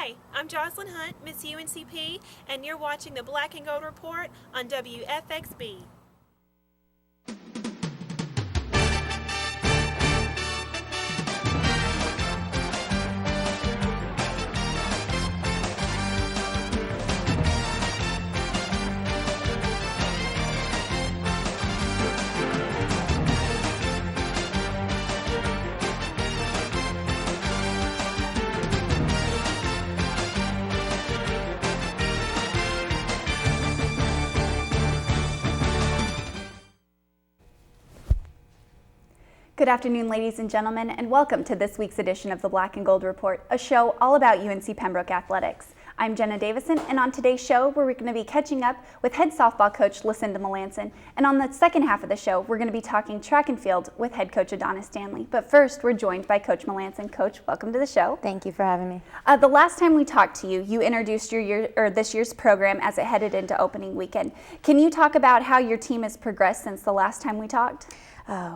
Hi, I'm Jocelyn Hunt, Miss UNCP, and you're watching the Black and Gold Report on WFXB. Good afternoon, ladies and gentlemen, and welcome to this week's edition of the Black and Gold Report, a show all about UNC Pembroke athletics. I'm Jenna Davison, and on today's show, we're going to be catching up with head softball coach Lucinda Melanson. And on the second half of the show, we're going to be talking track and field with head coach Adonis Stanley. But first, we're joined by Coach Melanson. Coach, welcome to the show. Thank you for having me. The last time we talked to you, you introduced this year's program as it headed into opening weekend. Can you talk about how your team has progressed since the last time we talked?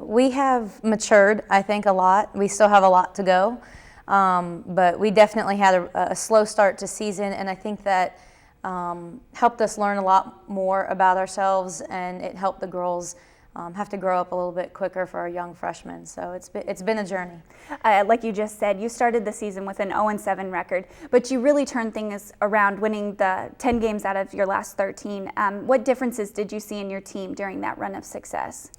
We have matured, I think, a lot. We still have a lot to go, but we definitely had a slow start to season, and I think that helped us learn a lot more about ourselves, and it helped the girls have to grow up a little bit quicker for our young freshmen. So it's been a journey. Like you just said, you started the season with an 0-7 record, but you really turned things around, winning the 10 games out of your last 13. What differences did you see in your team during that run of success?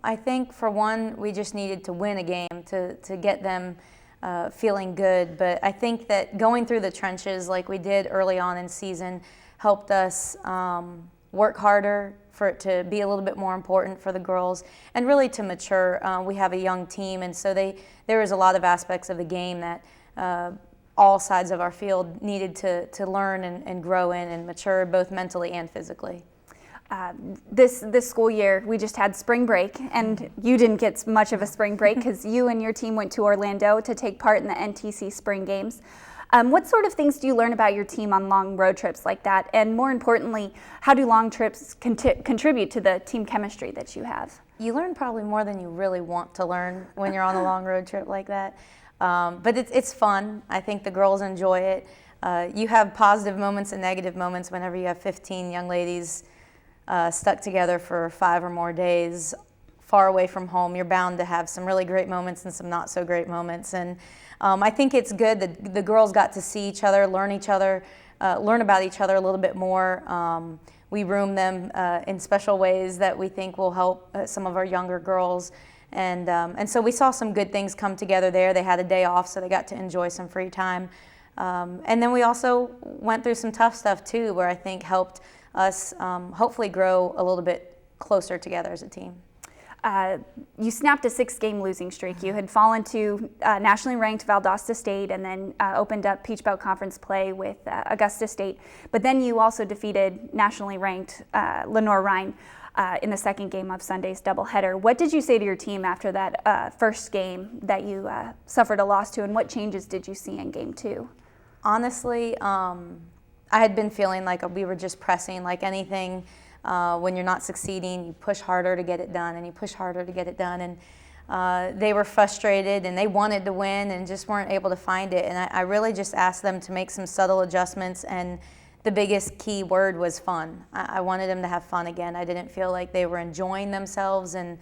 I think, for one, we just needed to win a game to get them feeling good. But I think that going through the trenches like we did early on in season helped us work harder, for it to be a little bit more important for the girls, and really to mature. We have a young team, and so there was a lot of aspects of the game that all sides of our field needed to learn and grow in and mature, both mentally and physically. This school year, we just had spring break, and you didn't get much of a spring break because you and your team went to Orlando to take part in the NTC Spring Games. What sort of things do you learn about your team on long road trips like that? And more importantly, how do long trips contribute to the team chemistry that you have? You learn probably more than you really want to learn when you're on a long road trip like that. But it's fun. I think the girls enjoy it. You have positive moments and negative moments whenever you have 15 young ladies stuck together for 5 or more days, far away from home. You're bound to have some really great moments and some not so great moments. And I think it's good that the girls got to see each other, learn about each other a little bit more. We room them in special ways that we think will help some of our younger girls. And so we saw some good things come together there. They had a day off, so they got to enjoy some free time. And then we also went through some tough stuff too, where I think helped us hopefully grow a little bit closer together as a team. You snapped a 6-game losing streak. You had fallen to nationally ranked Valdosta State and then opened up Peach Belt Conference play with Augusta State. But then you also defeated nationally ranked Lenore-Rhine in the second game of Sunday's doubleheader. What did you say to your team after that first game that you suffered a loss to, and what changes did you see in game 2? Honestly, I had been feeling like we were just pressing like anything. When you're not succeeding, you push harder to get it done, and you push harder to get it done. And they were frustrated, and they wanted to win and just weren't able to find it. And I really just asked them to make some subtle adjustments, and the biggest key word was fun. I wanted them to have fun again. I didn't feel like they were enjoying themselves, and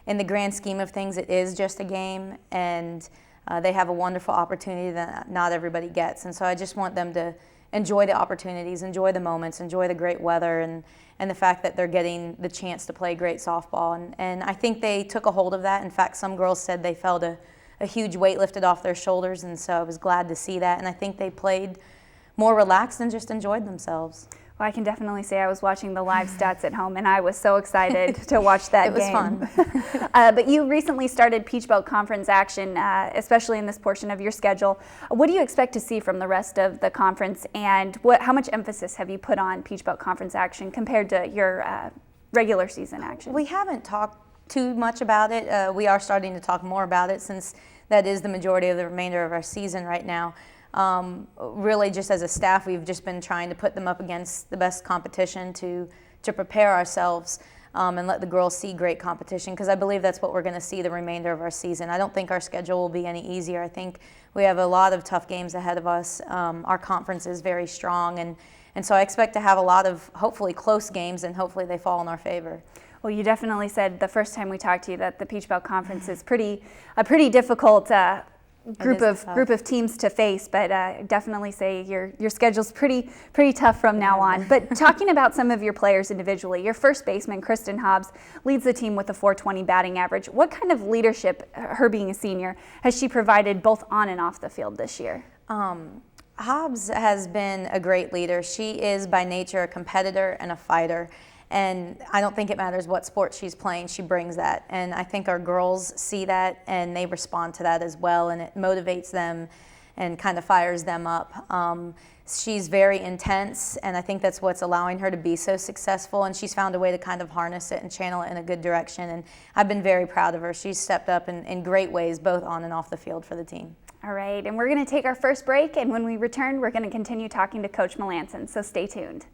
in the grand scheme of things, it is just a game, and they have a wonderful opportunity that not everybody gets. And so I just want them to enjoy the opportunities, enjoy the moments, enjoy the great weather, and the fact that they're getting the chance to play great softball. And I think they took a hold of that. In fact, some girls said they felt a huge weight lifted off their shoulders, and so I was glad to see that. And I think they played more relaxed and just enjoyed themselves. Well, I can definitely say I was watching the live stats at home, and I was so excited to watch that game. It was fun. But you recently started Peach Belt Conference action, especially in this portion of your schedule. What do you expect to see from the rest of the conference, and how much emphasis have you put on Peach Belt Conference action compared to your regular season action? We haven't talked too much about it. We are starting to talk more about it, since that is the majority of the remainder of our season right now. Really, just as a staff, we've just been trying to put them up against the best competition to prepare ourselves. and let the girls see great competition, because I believe that's what we're going to see the remainder of our season. I don't think our schedule will be any easier. I think we have a lot of tough games ahead of us. Our conference is very strong, and so I expect to have a lot of hopefully close games, and hopefully they fall in our favor. Well, you definitely said the first time we talked to you that the Peach Belt Conference is a pretty difficult group of teams to face, but definitely say your schedule's pretty tough from now on. But talking about some of your players individually, your first baseman, Kristen Hobbs, leads the team with a .420 batting average. What kind of leadership, her being a senior, has she provided both on and off the field this year? Hobbs has been a great leader. She is by nature a competitor and a fighter. And I don't think it matters what sport she's playing, she brings that. And I think our girls see that and they respond to that as well, and it motivates them and kind of fires them up. She's very intense, and I think that's what's allowing her to be so successful, and she's found a way to kind of harness it and channel it in a good direction. And I've been very proud of her. She's stepped up in great ways, both on and off the field for the team. All right, and we're going to take our first break, and when we return, we're going to continue talking to Coach Melanson, so stay tuned.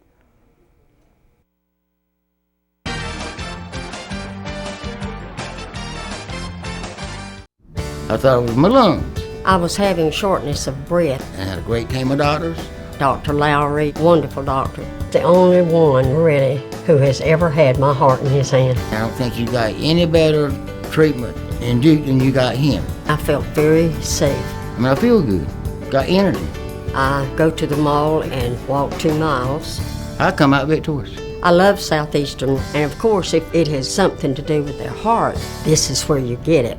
I thought it was my lungs. I was having shortness of breath. I had a great team of doctors. Dr. Lowry, wonderful doctor. The only one, really, who has ever had my heart in his hand. I don't think you got any better treatment in Duke than you got him. I felt very safe. I mean, I feel good. Got energy. I go to the mall and walk 2 miles. I come out victorious. I love Southeastern, and of course, if it has something to do with their heart, this is where you get it.